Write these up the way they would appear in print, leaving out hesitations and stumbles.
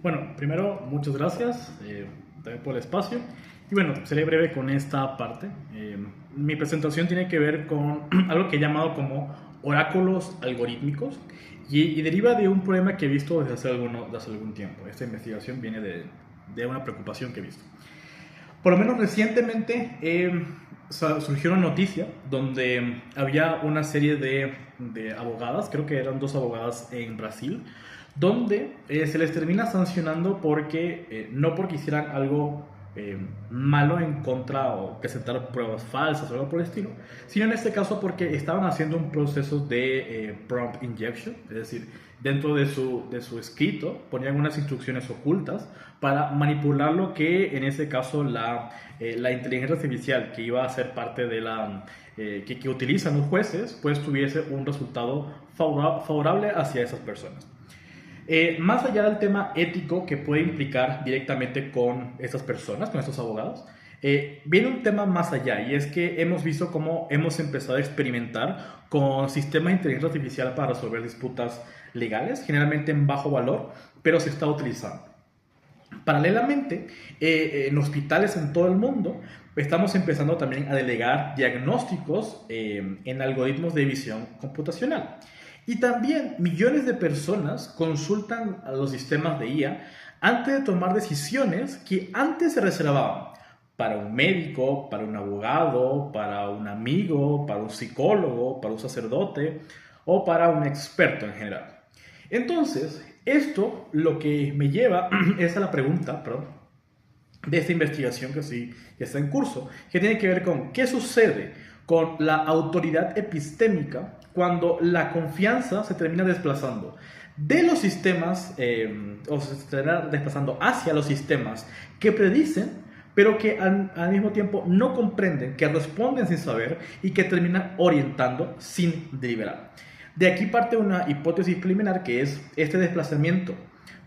Bueno, primero, muchas gracias también por el espacio. Y bueno, seré breve con esta parte. Mi presentación tiene que ver con algo que he llamado como oráculos algorítmicos y deriva de un problema que he visto desde hace algún tiempo. Esta investigación viene de una preocupación que he visto. Por lo menos recientemente surgió una noticia donde había una serie de abogadas, creo que eran dos abogadas en Brasil, donde se les termina sancionando porque no porque hicieran algo malo en contra o presentar pruebas falsas o algo por el estilo, sino en este caso porque estaban haciendo un proceso de prompt injection, es decir, dentro de su escrito ponían unas instrucciones ocultas para manipular lo que en ese caso la inteligencia artificial que iba a ser parte de que utilizan los jueces, pues tuviese un resultado favorable hacia esas personas. Más allá del tema ético que puede implicar directamente con estas personas, con estos abogados, viene un tema más allá y es que hemos visto cómo hemos empezado a experimentar con sistemas de inteligencia artificial para resolver disputas legales, generalmente en bajo valor, pero se está utilizando. Paralelamente, en hospitales en todo el mundo, estamos empezando también a delegar diagnósticos en algoritmos de visión computacional. Y también millones de personas consultan a los sistemas de IA antes de tomar decisiones que antes se reservaban para un médico, para un abogado, para un amigo, para un psicólogo, para un sacerdote o para un experto en general. Entonces, esto lo que me lleva es a la pregunta, perdón, de esta investigación que está en curso, que tiene que ver con qué sucede con la autoridad epistémica cuando la confianza se termina desplazando de los sistemas, o se termina desplazando hacia los sistemas que predicen, pero que al mismo tiempo no comprenden, que responden sin saber y que terminan orientando sin deliberar. De aquí parte una hipótesis preliminar que es este desplazamiento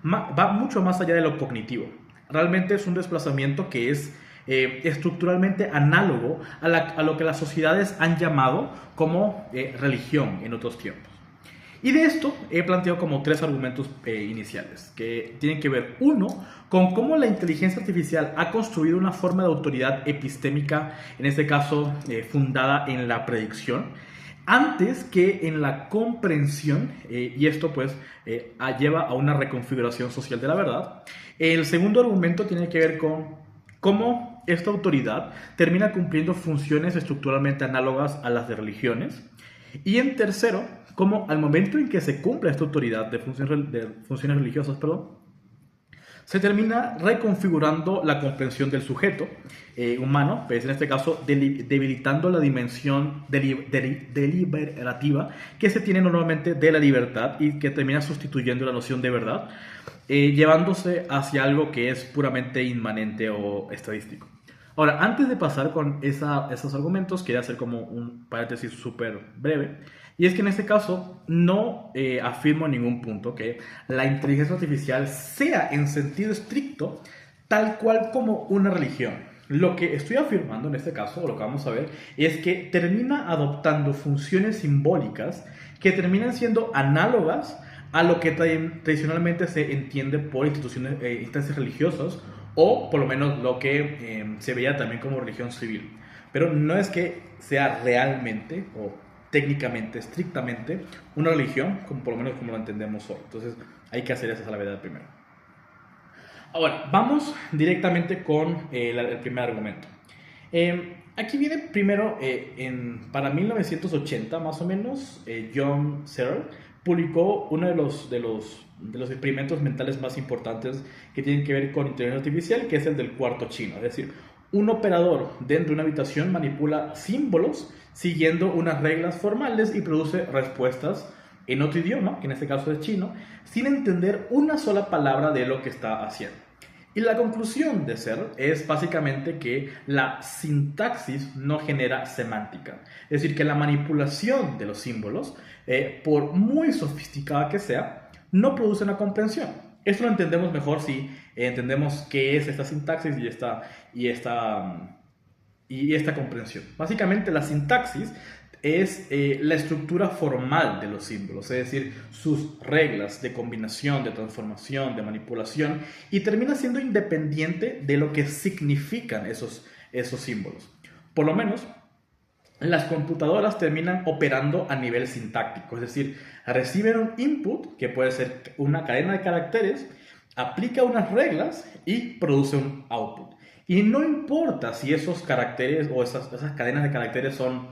va mucho más allá de lo cognitivo. Realmente es un desplazamiento que es estructuralmente análogo a lo que las sociedades han llamado como religión en otros tiempos. Y de esto he planteado como tres argumentos iniciales, que tienen que ver, uno, con cómo la inteligencia artificial ha construido una forma de autoridad epistémica, en este caso fundada en la predicción, antes que en la comprensión, y esto pues lleva a una reconfiguración social de la verdad. El segundo argumento tiene que ver con cómo esta autoridad termina cumpliendo funciones estructuralmente análogas a las de religiones. Y en tercero, cómo al momento en que se cumple esta autoridad de funciones religiosas, se termina reconfigurando la comprensión del sujeto humano, pues en este caso debilitando la dimensión deliberativa que se tiene normalmente de la libertad y que termina sustituyendo la noción de verdad, llevándose hacia algo que es puramente inmanente o estadístico. Ahora, antes de pasar con esos argumentos, quería hacer como un paréntesis súper breve. Y es que en este caso no afirmo en ningún punto que la inteligencia artificial sea en sentido estricto tal cual como una religión. Lo que estoy afirmando en este caso, o lo que vamos a ver, es que termina adoptando funciones simbólicas que terminan siendo análogas a lo que tradicionalmente se entiende por instancias religiosas o por lo menos lo que se veía también como religión civil. Pero no es que sea realmente o técnicamente, estrictamente, una religión, como por lo menos como lo entendemos hoy. Entonces hay que hacer esa salvedad primero. Ahora, vamos directamente con el primer argumento. Aquí viene primero, para 1980 más o menos, John Searle publicó uno de los experimentos mentales más importantes que tienen que ver con inteligencia artificial, que es el del cuarto chino. Es decir, un operador dentro de una habitación manipula símbolos siguiendo unas reglas formales y produce respuestas en otro idioma, que en este caso es chino, sin entender una sola palabra de lo que está haciendo. Y la conclusión de Searle es básicamente que la sintaxis no genera semántica. Es decir, que la manipulación de los símbolos, por muy sofisticada que sea, no produce una comprensión. Esto lo entendemos mejor si entendemos qué es esta sintaxis y esta comprensión. Básicamente la sintaxis es la estructura formal de los símbolos, es decir, sus reglas de combinación, de transformación, de manipulación, y termina siendo independiente de lo que significan esos símbolos. Por lo menos, las computadoras terminan operando a nivel sintáctico, es decir, reciben un input, que puede ser una cadena de caracteres, aplica unas reglas y produce un output. Y no importa si esos caracteres o esas cadenas de caracteres son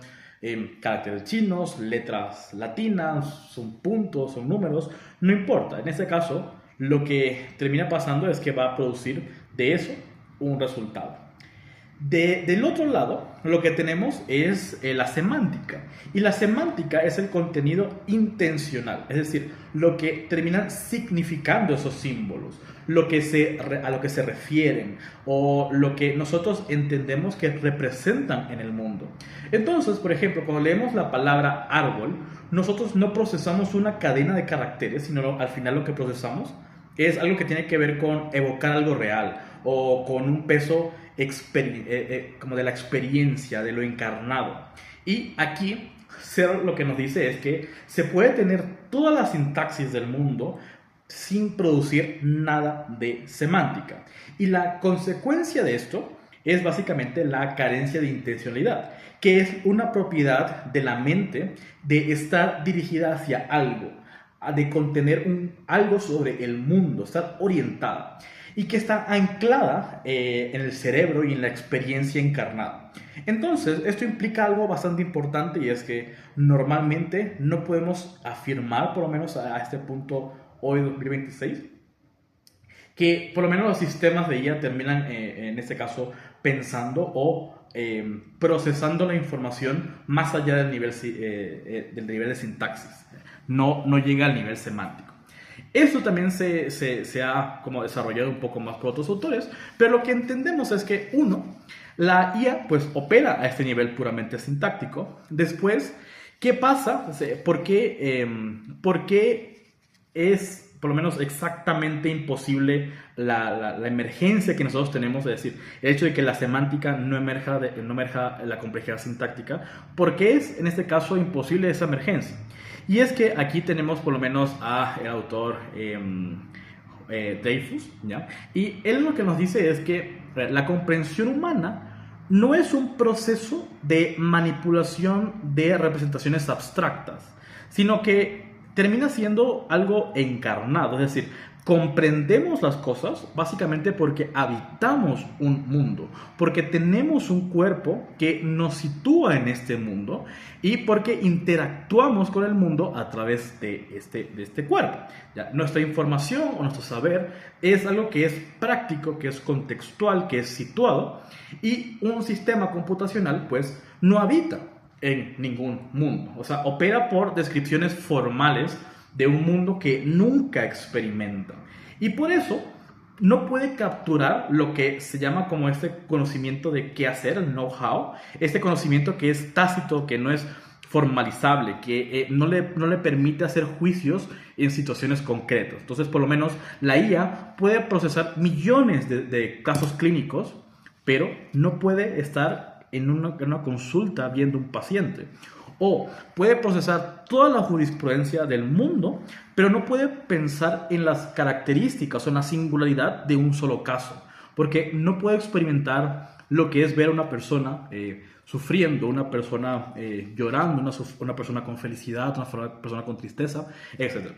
caracteres chinos, letras latinas, son puntos, son números, no importa. En este caso, lo que termina pasando es que va a producir de eso un resultado. Del otro lado, lo que tenemos es la semántica. Y la semántica es el contenido intencional, es decir, lo que terminan significando esos símbolos, a lo que se refieren o lo que nosotros entendemos que representan en el mundo. Entonces, por ejemplo, cuando leemos la palabra árbol, nosotros no procesamos una cadena de caracteres, sino al final lo que procesamos es algo que tiene que ver con evocar algo real o con un peso como de la experiencia, de lo encarnado. Y aquí Searle lo que nos dice es que se puede tener toda la sintaxis del mundo sin producir nada de semántica. Y la consecuencia de esto es básicamente la carencia de intencionalidad, que es una propiedad de la mente de estar dirigida hacia algo, de contener algo sobre el mundo, estar orientada, y que está anclada en el cerebro y en la experiencia encarnada. Entonces, esto implica algo bastante importante, y es que normalmente no podemos afirmar, por lo menos a este punto, hoy 2026, que por lo menos los sistemas de IA terminan, en este caso, pensando o procesando la información más allá del nivel de sintaxis. No llega al nivel semántico. Esto también se ha como desarrollado un poco más por otros autores, pero lo que entendemos es que, uno, la IA pues opera a este nivel puramente sintáctico. Después, ¿qué pasa? ¿Por qué es por lo menos exactamente imposible la emergencia que nosotros tenemos? Es decir, el hecho de que la semántica no emerja la complejidad sintáctica. ¿Por qué es en este caso imposible esa emergencia? Y es que aquí tenemos por lo menos al autor Dreyfus, ¿ya? Y él lo que nos dice es que la comprensión humana no es un proceso de manipulación de representaciones abstractas, sino que termina siendo algo encarnado, es decir, comprendemos las cosas básicamente porque habitamos un mundo, porque tenemos un cuerpo que nos sitúa en este mundo y porque interactuamos con el mundo a través de este cuerpo. ¿Ya? Nuestra información o nuestro saber es algo que es práctico, que es contextual, que es situado, y un sistema computacional pues no habita en ningún mundo, o sea, opera por descripciones formales de un mundo que nunca experimenta, y por eso no puede capturar lo que se llama como este conocimiento de qué hacer, el know-how, este conocimiento que es tácito, que no es formalizable, que no le permite hacer juicios en situaciones concretas. Entonces, por lo menos la IA puede procesar millones de casos clínicos, pero no puede estar en una consulta viendo un paciente. O puede procesar toda la jurisprudencia del mundo, pero no puede pensar en las características o en la singularidad de un solo caso, porque no puede experimentar lo que es ver a una persona sufriendo, una persona llorando, una persona con felicidad, una persona con tristeza, etc.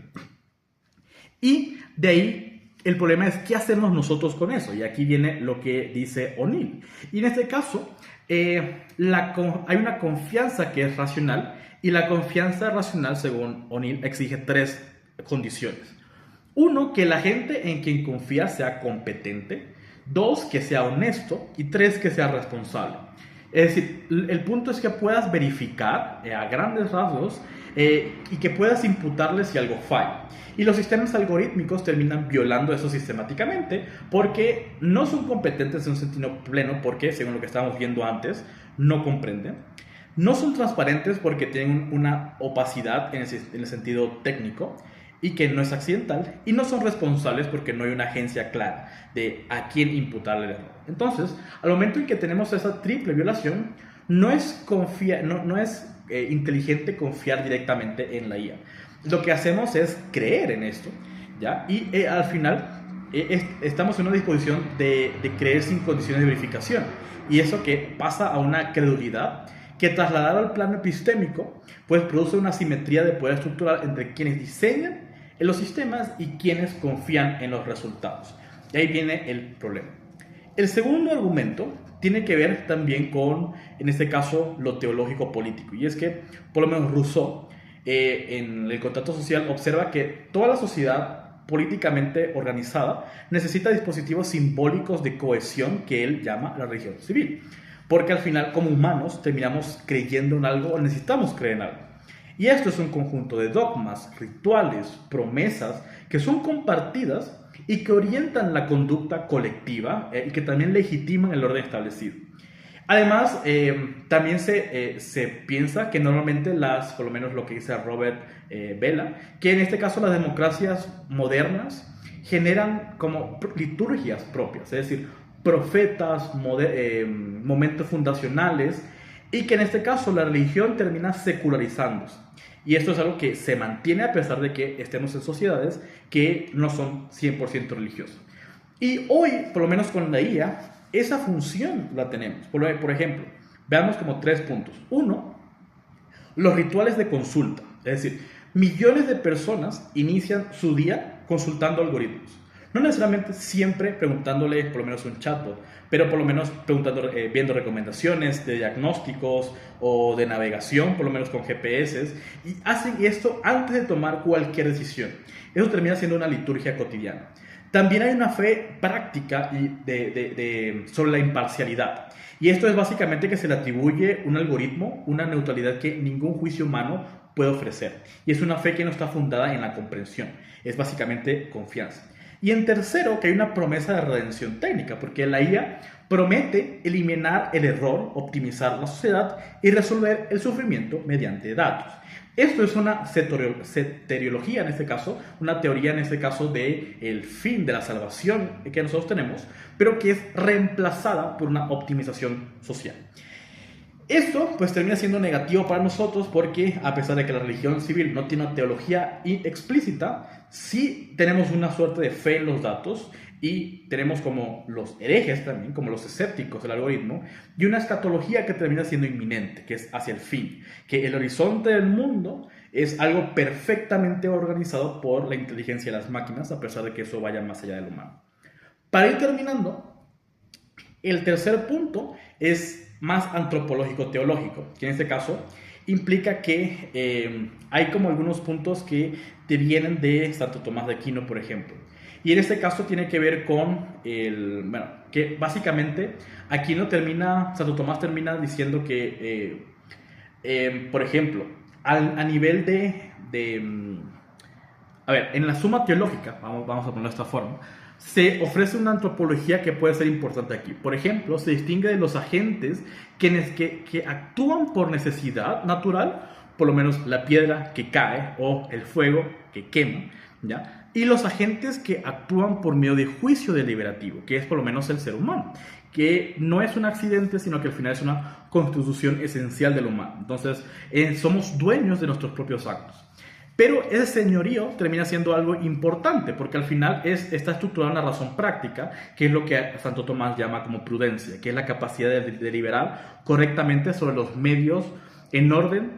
Y de ahí el problema es qué hacemos nosotros con eso. Y aquí viene lo que dice O'Neill. Y en este caso hay una confianza que es racional, y la confianza racional, según O'Neill, exige tres condiciones. Uno, que la gente en quien confía sea competente. Dos, que sea honesto. Y tres, que sea responsable. Es decir, el punto es que puedas verificar a grandes rasgos y que puedas imputarle si algo falla. Y los sistemas algorítmicos terminan violando eso sistemáticamente porque no son competentes en un sentido pleno, porque, según lo que estábamos viendo antes, no comprenden. No son transparentes porque tienen una opacidad en el sentido técnico y que no es accidental. Y no son responsables porque no hay una agencia clara de a quién imputarle el error. Entonces, al momento en que tenemos esa triple violación, no es inteligente confiar directamente en la IA. Lo que hacemos es creer en esto, ¿ya? Y al final estamos en una disposición de creer sin condiciones de verificación. Y eso que pasa a una credulidad que trasladada al plano epistémico, pues produce una asimetría de poder estructural entre quienes diseñan en los sistemas y quienes confían en los resultados. Y ahí viene el problema. El segundo argumento tiene que ver también con, en este caso, lo teológico político. Y es que, por lo menos Rousseau, en el contrato social, observa que toda la sociedad políticamente organizada necesita dispositivos simbólicos de cohesión que él llama la religión civil. Porque al final, como humanos, terminamos creyendo en algo o necesitamos creer en algo. Y esto es un conjunto de dogmas, rituales, promesas que son compartidas y que orientan la conducta colectiva y que también legitiman el orden establecido. Además, también se piensa que normalmente por lo menos lo que dice Robert Vela, que en este caso las democracias modernas generan como liturgias propias, es decir, profetas, momentos fundacionales, y que en este caso la religión termina secularizándose. Y esto es algo que se mantiene a pesar de que estemos en sociedades que no son 100% religiosas. Y hoy, por lo menos con la IA, esa función la tenemos. Por ejemplo, veamos como 3 puntos. 1, los rituales de consulta. Es decir, millones de personas inician su día consultando algoritmos. No necesariamente siempre preguntándole por lo menos un chatbot, pero por lo menos viendo recomendaciones de diagnósticos o de navegación, por lo menos con GPS, y hacen esto antes de tomar cualquier decisión. Eso termina siendo una liturgia cotidiana. También hay una fe práctica sobre la imparcialidad. Y esto es básicamente que se le atribuye un algoritmo, una neutralidad que ningún juicio humano puede ofrecer. Y es una fe que no está fundada en la comprensión. Es básicamente confianza. Y en tercero, que hay una promesa de redención técnica, porque la IA promete eliminar el error, optimizar la sociedad y resolver el sufrimiento mediante datos. Esto es una soteriología en este caso, una teoría en este caso del fin de la salvación que nosotros tenemos, pero que es reemplazada por una optimización social. Esto pues termina siendo negativo para nosotros porque a pesar de que la religión civil no tiene una teología explícita, sí tenemos una suerte de fe en los datos y tenemos como los herejes también, como los escépticos del algoritmo, y una escatología que termina siendo inminente, que es hacia el fin, que el horizonte del mundo es algo perfectamente organizado por la inteligencia de las máquinas, a pesar de que eso vaya más allá del humano. Para ir terminando, el tercer punto es más antropológico-teológico, que en este caso implica que hay como algunos puntos que te vienen de Santo Tomás de Aquino, por ejemplo. Y en este caso tiene que ver con que básicamente Santo Tomás termina diciendo que, por ejemplo, a nivel en la Suma Teológica, vamos a ponerlo de esta forma, se ofrece una antropología que puede ser importante aquí. Por ejemplo, se distingue de los agentes que actúan por necesidad natural, por lo menos la piedra que cae o el fuego que quema, ¿ya? Y los agentes que actúan por medio de juicio deliberativo, que es por lo menos el ser humano, que no es un accidente, sino que al final es una constitución esencial del humano. Entonces, somos dueños de nuestros propios actos. Pero ese señorío termina siendo algo importante, porque al final está estructurada una razón práctica, que es lo que Santo Tomás llama como prudencia, que es la capacidad de deliberar correctamente sobre los medios en orden,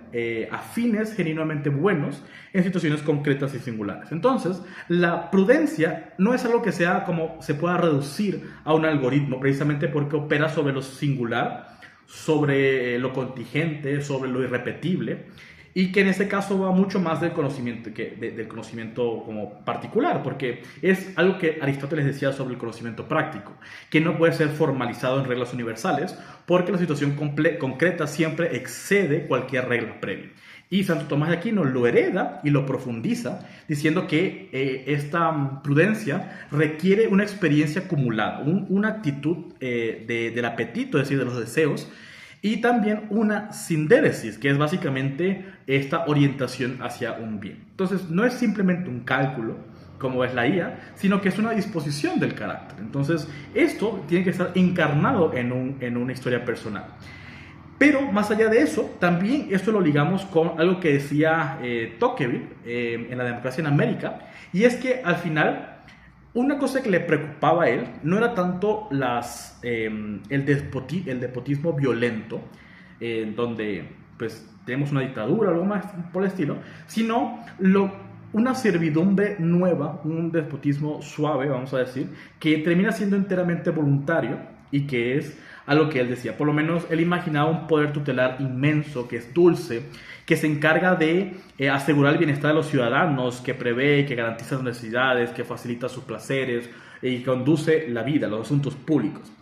afines, genuinamente buenos, en situaciones concretas y singulares. Entonces, la prudencia no es algo que sea como se pueda reducir a un algoritmo, precisamente porque opera sobre lo singular, sobre lo contingente, sobre lo irrepetible, y que en este caso va mucho más del conocimiento, del conocimiento como particular, porque es algo que Aristóteles decía sobre el conocimiento práctico, que no puede ser formalizado en reglas universales, porque la situación concreta siempre excede cualquier regla previa. Y Santo Tomás de Aquino lo hereda y lo profundiza, diciendo que esta prudencia requiere una experiencia acumulada, una actitud del apetito, es decir, de los deseos, y también una sindéresis, que es básicamente esta orientación hacia un bien. Entonces, no es simplemente un cálculo, como es la IA, sino que es una disposición del carácter. Entonces, esto tiene que estar encarnado en una historia personal. Pero más allá de eso, también esto lo ligamos con algo que decía Tocqueville en La democracia en América, y es que al final una cosa que le preocupaba a él no era tanto el despotismo violento, donde pues tenemos una dictadura o algo más por el estilo, sino una servidumbre nueva, un despotismo suave, vamos a decir, que termina siendo enteramente voluntario y que es algo que él decía. Por lo menos él imaginaba un poder tutelar inmenso, que es dulce, que se encarga de asegurar el bienestar de los ciudadanos, que prevé, que garantiza sus necesidades, que facilita sus placeres y conduce la vida, los asuntos públicos.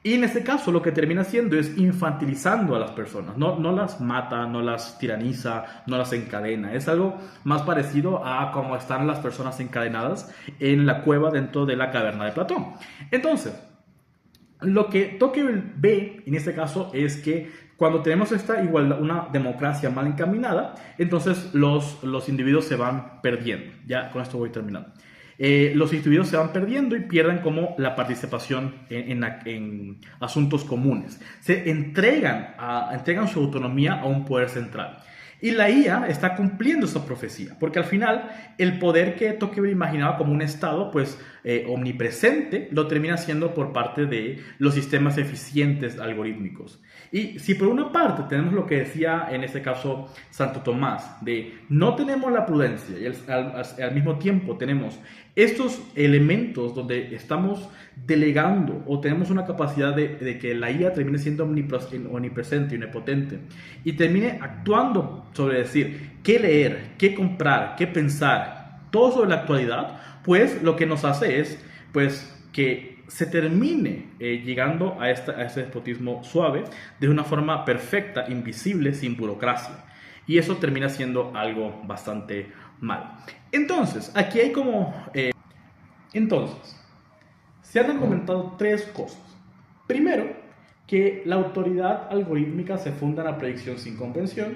Y en este caso lo que termina haciendo es infantilizando a las personas, no las mata, no las tiraniza, no las encadena. Es algo más parecido a cómo están las personas encadenadas en la cueva dentro de la caverna de Platón. Entonces, lo que Tocqueville ve en este caso es que cuando tenemos esta igualdad, una democracia mal encaminada, entonces los individuos se van perdiendo. Ya con esto voy terminando. Los individuos se van perdiendo y pierden como la participación en asuntos comunes. Se entregan su autonomía a un poder central. Y la IA está cumpliendo esa profecía, porque al final el poder que Tocqueville imaginaba como un Estado, pues omnipresente, lo termina siendo por parte de los sistemas eficientes algorítmicos. Y si por una parte tenemos lo que decía en este caso Santo Tomás, de no tenemos la prudencia y al mismo tiempo tenemos estos elementos donde estamos delegando o tenemos una capacidad de que la IA termine siendo omnipresente y omnipotente y termine actuando sobre decir qué leer, qué comprar, qué pensar, todo sobre la actualidad, pues lo que nos hace es pues que se termine llegando a ese despotismo suave de una forma perfecta, invisible, sin burocracia. Y eso termina siendo algo bastante malo. Entonces, aquí hay como... se han argumentado tres cosas. Primero, que la autoridad algorítmica se funda en la predicción sin comprensión.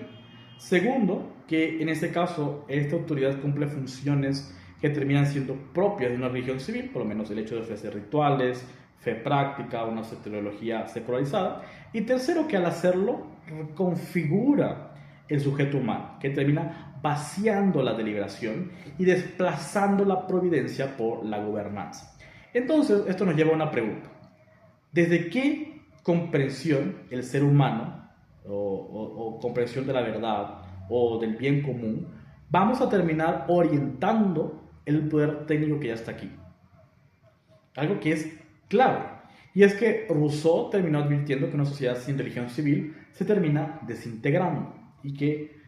Segundo, que en este caso esta autoridad cumple funciones que terminan siendo propias de una religión civil, por lo menos el hecho de ofrecer rituales, fe práctica, una soteriología secularizada. Y tercero, que al hacerlo configura el sujeto humano, que termina vaciando la deliberación y desplazando la providencia por la gobernanza. Entonces, esto nos lleva a una pregunta. ¿Desde qué comprensión el ser humano, o comprensión de la verdad, o del bien común, vamos a terminar orientando el poder técnico que ya está aquí? Algo que es clave. Y es que Rousseau terminó advirtiendo que una sociedad sin religión civil se termina desintegrando. Y que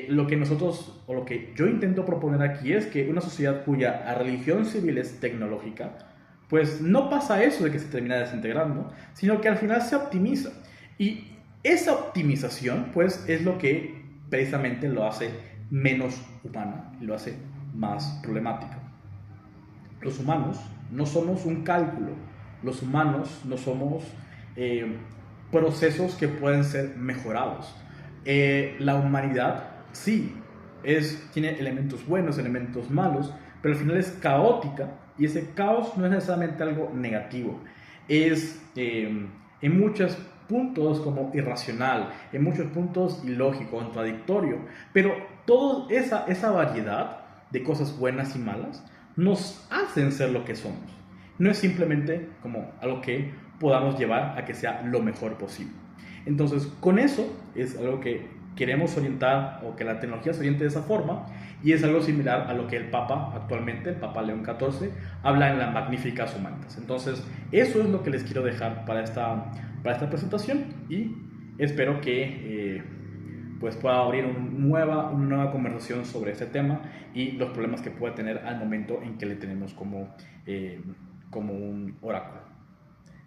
lo que nosotros, o lo que yo intento proponer aquí es que una sociedad cuya religión civil es tecnológica, pues no pasa eso de que se termina desintegrando, sino que al final se optimiza. Y esa optimización, pues, es lo que precisamente lo hace menos humana y lo hace más problemática. Los humanos no somos un cálculo, los humanos no somos procesos que pueden ser mejorados. La humanidad sí tiene elementos buenos, elementos malos, pero al final es caótica y ese caos no es necesariamente algo negativo. Es en muchos puntos como irracional, en muchos puntos ilógico, contradictorio, pero toda esa variedad de cosas buenas y malas nos hacen ser lo que somos. No es simplemente como algo que podamos llevar a que sea lo mejor posible. Entonces, con eso es algo que queremos orientar, o que la tecnología se oriente de esa forma, y es algo similar a lo que el Papa actualmente, el Papa León XIV, habla en la Magnificat Humanitas. Entonces, eso es lo que les quiero dejar para esta presentación, y espero que pues pueda abrir una nueva conversación sobre este tema y los problemas que puede tener al momento en que le tenemos como un oráculo.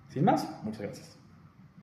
Sin más, muchas gracias.